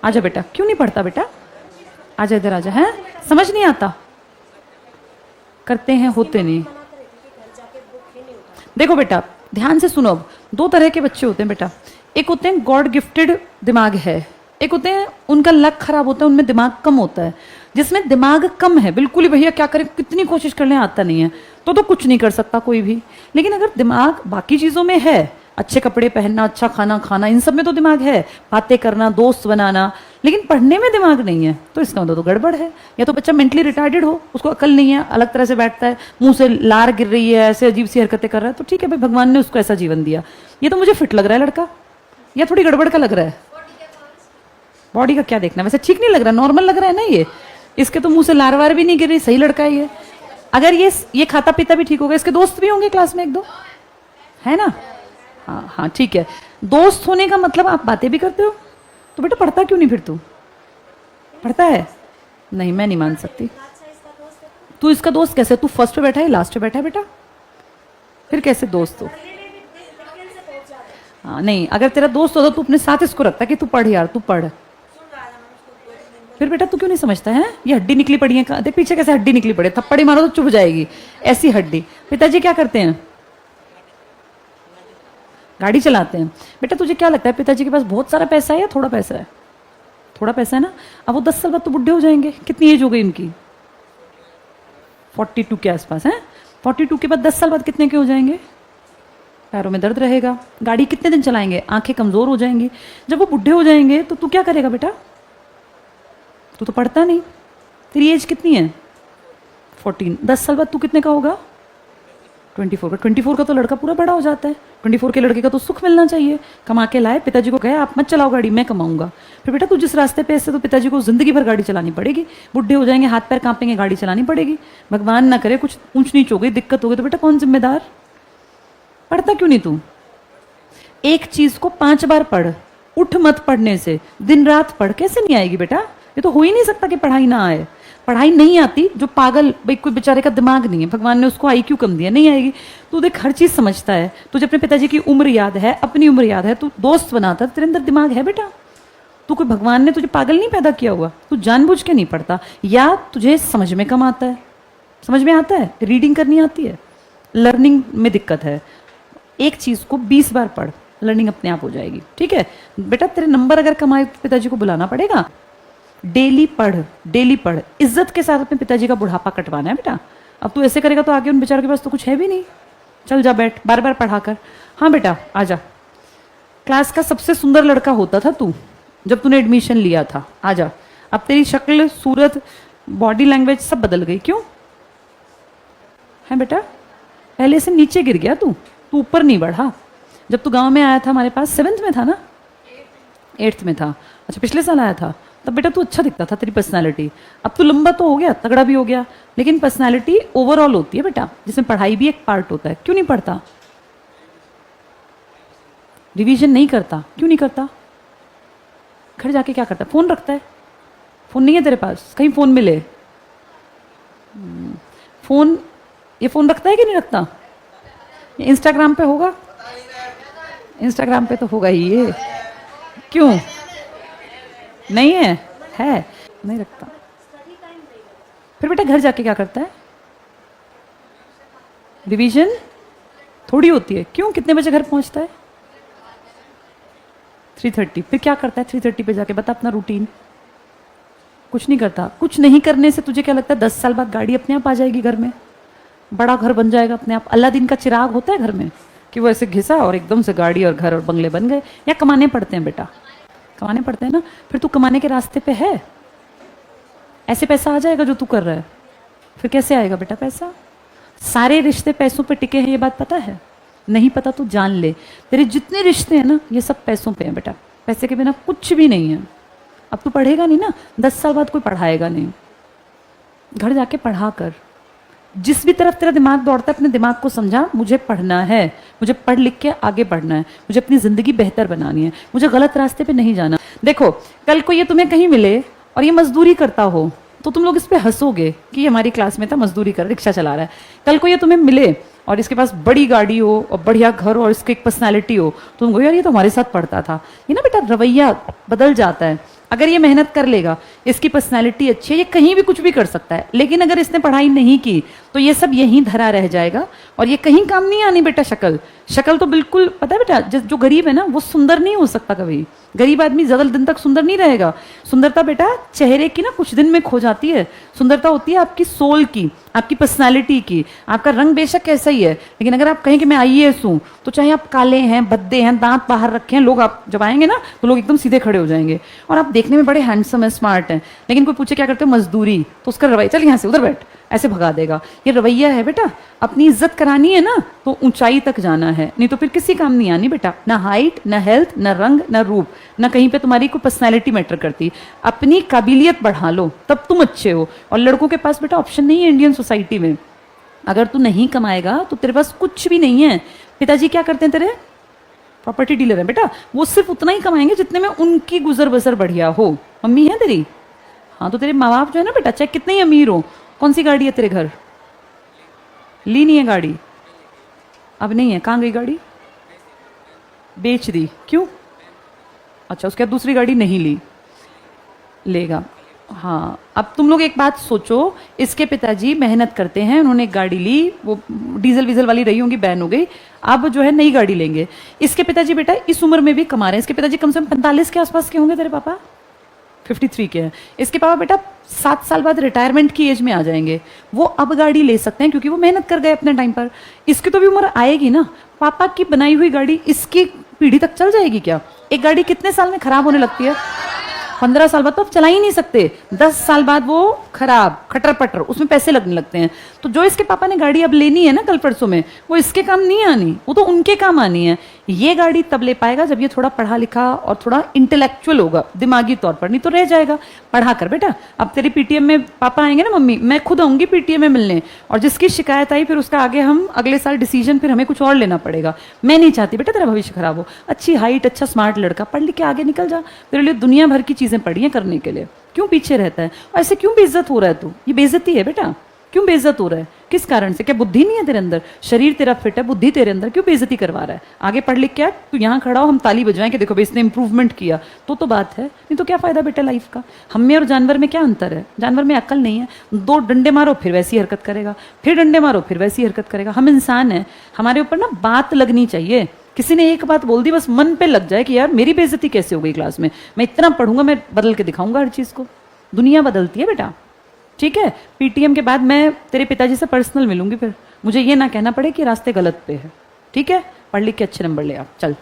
आजा बेटा, क्यों नहीं पढ़ता बेटा? आजा इधर आजा। है समझ नहीं आता? करते हैं होते नहीं। देखो बेटा ध्यान से सुनो, अब दो तरह के बच्चे होते हैं बेटा। एक होते हैं गॉड गिफ्टेड दिमाग है, एक होते हैं उनका लक खराब होता है, उनमें दिमाग कम होता है। जिसमें दिमाग कम है बिल्कुल ही, भैया क्या करें, कितनी कोशिश कर लें आता नहीं है, तो कुछ नहीं कर सकता कोई भी। लेकिन अगर दिमाग बाकी चीजों में है, अच्छे कपड़े पहनना, अच्छा खाना खाना, इन सब में तो दिमाग है, बातें करना, दोस्त बनाना, लेकिन पढ़ने में दिमाग नहीं है, तो इसका मतलब तो गड़बड़ है। या तो बच्चा मेंटली रिटार्डेड हो, उसको अकल नहीं है, अलग तरह से बैठता है, मुंह से लार गिर रही है, ऐसे अजीब सी हरकतें कर रहा है, तो ठीक है भाई, भगवान ने उसको ऐसा जीवन दिया। ये तो मुझे फिट लग रहा है लड़का, या थोड़ी गड़बड़ का लग रहा है? बॉडी का क्या देखना, वैसे ठीक नहीं लग रहा, नॉर्मल लग रहा है ना ये। इसके तो मुंह से लार वार भी नहीं गिर रही, सही लड़का है ये। अगर ये खाता पीता भी ठीक होगा, इसके दोस्त भी होंगे क्लास में एक दो, है ना? हाँ हाँ ठीक है। दोस्त होने का मतलब आप बातें भी करते हो, तो बेटा पढ़ता क्यों नहीं फिर तू? पढ़ता है? नहीं, मैं नहीं मान सकती। तू इसका दोस्त कैसे? तू फर्स्ट पे बैठा है, लास्ट पे बैठा है बेटा, फिर कैसे दोस्त हो? हाँ नहीं, अगर तेरा दोस्त होता तो अपने साथ इसको रखता कि तू पढ़ यार, तू पढ़। फिर बेटा तू क्यों नहीं समझता है? ये हड्डी निकली पड़ी है, देख पीछे कैसे हड्डी निकली पड़ी है, थप्पड़ी मारो तो चुप हो जाएगी, ऐसी हड्डी। पिताजी क्या करते हैं? गाड़ी चलाते हैं। बेटा तुझे क्या लगता है पिताजी के पास बहुत सारा पैसा है या थोड़ा पैसा है? थोड़ा पैसा है ना। अब वो 10 साल बाद तो बुढ़े हो जाएंगे, कितनी एज हो गई उनकी? 42 के आसपास है। 42 के बाद 10 साल बाद कितने के हो जाएंगे? पैरों में दर्द रहेगा, गाड़ी कितने दिन चलाएंगे, आंखें कमजोर हो जाएंगी। जब वो बुढ़े हो जाएंगे तो तू क्या करेगा बेटा? तू तो पढ़ता नहीं, तेरी एज कितनी है? 14। 10 साल बाद तू कितने का होगा? 24 का। 24 का तो लड़का पूरा बड़ा हो जाता है। 24 के लड़के का तो सुख मिलना चाहिए, कमा के लाए, पिताजी को कहे आप मत चलाओ गाड़ी, मैं कमाऊंगा। फिर बेटा तू जिस रास्ते पे ऐसे, तो पिताजी को जिंदगी भर गाड़ी चलानी पड़ेगी, बुढ़े हो जाएंगे, हाथ पैर कांपेंगे, गाड़ी चलानी पड़ेगी। भगवान ना करे कुछ ऊंच नीच हो गई, दिक्कत हो गई, तो बेटा कौन जिम्मेदार? पढ़ता क्यों नहीं तू? एक चीज को 5 बार पढ़, उठ मत पढ़ने से, दिन रात पढ़, कैसे नहीं आएगी बेटा? ये तो हो ही नहीं सकता कि पढ़ाई ना आए। पढ़ाई नहीं आती, जो पागल भाई, कोई बेचारे का दिमाग नहीं है, भगवान ने उसको IQ कम दिया, नहीं आएगी। तू देख हर चीज समझता है, तुझे अपने पिताजी की उम्र याद है, अपनी उम्र याद है, तू दोस्त बनाता है, तेरे अंदर दिमाग है बेटा। तू कोई, भगवान ने तुझे पागल नहीं पैदा किया हुआ, तू जानबूझ के नहीं पढ़ता, या तुझे समझ में कम आता है। समझ में आता है, रीडिंग करनी आती है, लर्निंग में दिक्कत है। एक चीज को 20 बार पढ़, लर्निंग अपने आप हो जाएगी, ठीक है बेटा? तेरे नंबर अगर कमाए तो पिताजी को बुलाना पड़ेगा। डेली पढ़, डेली पढ़, इज्जत के साथ अपने पिताजी का बुढ़ापा कटवाना है बेटा। अब तू ऐसे करेगा तो आगे उन बेचारों के पास तो कुछ है भी नहीं। चल जा बैठ, बार बार पढ़ा कर। हाँ बेटा आजा। क्लास का सबसे सुंदर लड़का होता था तू जब तूने एडमिशन लिया था, आजा। अब तेरी शक्ल, सूरत, बॉडी लैंग्वेज सब बदल गई, क्यों है बेटा? पहले से नीचे गिर गया तू ऊपर नहीं बढ़ा। जब तू गांव में आया था हमारे पास, 7th में था ना? 8th में था। अच्छा पिछले साल आया था, तब बेटा तू अच्छा दिखता था, तेरी पर्सनालिटी। अब तू लंबा तो हो गया, तगड़ा भी हो गया, लेकिन पर्सनालिटी ओवरऑल होती है बेटा, जिसमें पढ़ाई भी एक पार्ट होता है। क्यों नहीं पढ़ता? रिवीजन नहीं करता, क्यों नहीं करता? घर जाके क्या करता है? फोन रखता है? फोन नहीं है तेरे पास? कहीं फोन मिले? फोन, ये फोन रखता है कि नहीं रखता? इंस्टाग्राम पे होगा? इंस्टाग्राम पे तो होगा ही ये। क्यों नहीं है? है नहीं रखता। फिर बेटा घर जाके क्या करता है? रिवीजन थोड़ी होती है। क्यों? कितने बजे घर पहुंचता है? 3:30। फिर क्या करता है 3:30 पे जाके? बता अपना रूटीन। कुछ नहीं करता। कुछ नहीं करने से तुझे क्या लगता है 10 साल बाद गाड़ी अपने आप आ जाएगी घर में, बड़ा घर बन जाएगा अपने आप? अल्लादीन का चिराग होता है घर में कि वो ऐसे घिसा और एकदम से गाड़ी और घर और बंगले बन गए? या कमाने पड़ते हैं बेटा? कमाने पड़ते हैं ना। फिर तू कमाने के रास्ते पे है, ऐसे पैसा आ जाएगा जो तू कर रहा है? फिर कैसे आएगा बेटा पैसा? सारे रिश्ते पैसों पे टिके हैं, ये बात पता है? नहीं पता तो जान ले, तेरे जितने रिश्ते हैं ना ये सब पैसों पे हैं बेटा। पैसे के बिना कुछ भी नहीं है। अब तू पढ़ेगा नहीं ना, 10 साल बाद कोई पढ़ाएगा नहीं। घर जाके पढ़ा कर। जिस भी तरफ तेरा दिमाग दौड़ता है, अपने दिमाग को समझा, मुझे पढ़ना है, मुझे पढ़ लिख के आगे बढ़ना है, मुझे अपनी जिंदगी बेहतर बनानी है, मुझे गलत रास्ते पे नहीं जाना। देखो कल को ये तुम्हें कहीं मिले और ये मजदूरी करता हो तो तुम लोग इस पे हंसोगे कि ये हमारी क्लास में था, मजदूरी कर, रिक्शा चला रहा है। कल को ये तुम्हें मिले और इसके पास बड़ी गाड़ी हो और बढ़िया घर हो और इसकी एक पर्सनैलिटी हो, तो तुम कहो यार ये तो हमारे साथ पढ़ता था। ये ना बेटा रवैया बदल जाता है। अगर ये मेहनत कर लेगा, इसकी पर्सनैलिटी अच्छी है, ये कहीं भी कुछ भी कर सकता है। लेकिन अगर इसने पढ़ाई नहीं की तो ये सब यहीं धरा रह जाएगा और ये कहीं काम नहीं आनी बेटा। शक्ल शक्ल तो बिल्कुल पता है बेटा, जो गरीब है ना वो सुंदर नहीं हो सकता कभी। गरीब आदमी ज्यादा दिन तक सुंदर नहीं रहेगा। सुंदरता बेटा चेहरे की ना कुछ दिन में खो जाती है। सुंदरता होती है आपकी सोल की, आपकी पर्सनालिटी की। आपका रंग बेशक कैसा ही है, लेकिन अगर आप कहें कि मैं आईएएस हूं, तो चाहे आप काले हैं, भद्दे हैं, दांत बाहर रखे हैं, लोग आप जब आएंगे ना तो लोग एकदम सीधे खड़े हो जाएंगे और आप देखने में बड़े हैंडसम है, स्मार्ट है। लेकिन कोई पूछे क्या करते हो, मजदूरी, तो उसका रवैया, चल यहाँ से उधर बैठ, ऐसे भगा देगा। ये रवैया है बेटा। अपनी इज्जत करानी है ना तो ऊंचाई तक जाना है, नहीं तो फिर किसी काम नहीं आनी बेटा। ना हाइट, ना हेल्थ, ना रंग, ना रूप, ना कहीं पे तुम्हारी कोई पर्सनैलिटी मैटर करती। अपनी काबिलियत बढ़ा लो तब तुम अच्छे हो। और लड़कों के पास बेटा ऑप्शन नहीं है इंडियन सोसाइटी में। अगर तू नहीं कमाएगा तो तेरे पास कुछ भी नहीं है। पिताजी क्या करते हैं तेरे, प्रॉपर्टी डीलर है बेटा। वो सिर्फ उतना ही कमाएंगे जितने में उनकी गुजर बसर बढ़िया हो। मम्मी है तेरी, हाँ, तो तेरे माँ बाप जो है ना बेटा, चाहे कितने ही अमीर हो। कौन सी गाड़ी है तेरे घर, ली नहीं है गाड़ी, अब नहीं है, कहाँ गई गाड़ी, बेच दी, क्यों? अच्छा, उसके बाद दूसरी गाड़ी नहीं ली, लेगा। हाँ, अब तुम लोग एक बात सोचो, इसके पिताजी मेहनत करते हैं, उन्होंने एक गाड़ी ली, वो डीजल वीजल वाली रही होंगी, बैन हो गई, अब जो है नई गाड़ी लेंगे। इसके पिताजी बेटा इस उम्र में भी कमा रहे हैं। इसके पिताजी कम से कम 45 के आसपास के होंगे, तेरे पापा 53 के हैं। इसके पापा बेटा 7 साल बाद रिटायरमेंट की एज में आ जाएंगे। वो अब गाड़ी ले सकते हैं क्योंकि वो मेहनत कर गए अपने टाइम पर। इसकी तो भी उम्र आएगी ना। पापा की बनाई हुई गाड़ी इसकी पीढ़ी तक चल जाएगी क्या? एक गाड़ी कितने साल में खराब होने लगती है? 15 साल बाद तो आप चला ही नहीं सकते। 10 साल बाद वो खराब, खटर पटर, उसमें पैसे लगने लगते हैं। तो जो इसके पापा ने गाड़ी अब लेनी है ना कल परसों में, वो इसके काम नहीं आनी, वो तो उनके काम आनी है। ये गाड़ी तब ले पाएगा जब ये थोड़ा पढ़ा लिखा और थोड़ा इंटेलेक्चुअल होगा दिमागी तौर पर, नहीं तो रह जाएगा। पढ़ा कर बेटा। अब तेरी पीटीएम में पापा आएंगे ना, मम्मी मैं खुद आऊंगी पीटीएम में मिलने, और जिसकी शिकायत आई फिर उसका आगे हम अगले साल डिसीजन फिर हमें कुछ और लेना पड़ेगा। मैं नहीं चाहती बेटा तेरा भविष्य खराब हो। अच्छी हाइट, अच्छा स्मार्ट लड़का, पढ़ लिख के आगे निकल जा। तेरे लिए दुनिया भर की चीजें पड़ी हैं करने के लिए, क्यों पीछे रहता है? और ऐसे क्यों बेइज्जत हो रहा है तू? ये बेइज्जती है बेटा। क्यों बेइज्जत हो रहा है? किस कारण से? क्या बुद्धि नहीं है तेरे अंदर? शरीर तेरा फिट है, बुद्धि तेरे अंदर, क्यों बेइज्जती करवा रहा है? आगे पढ़ लिख के आ, तू यहाँ खड़ा हो, हम ताली बजवाएं कि देखो भाई इसने इंप्रूवमेंट किया, तो बात है। नहीं तो क्या फायदा बेटा लाइफ का? हम में और जानवर में क्या अंतर है? जानवर में अक्ल नहीं है, 2 डंडे मारो फिर वैसी हरकत करेगा, फिर डंडे मारो फिर वैसी हरकत करेगा। हम इंसान है, हमारे ऊपर ना बात लगनी चाहिए। किसी ने एक बात बोल दी, बस मन पे लग जाए कि यार मेरी बेइज्जती कैसे हो गई क्लास में, मैं इतना पढ़ूंगा, मैं बदल के दिखाऊंगा हर चीज को। दुनिया बदलती है बेटा, ठीक है? पीटीएम के बाद मैं तेरे पिताजी से पर्सनल मिलूंगी, फिर मुझे ये ना कहना पड़े कि रास्ते गलत पे है, ठीक है? पढ़ लिख के अच्छे नंबर ले आ, चल।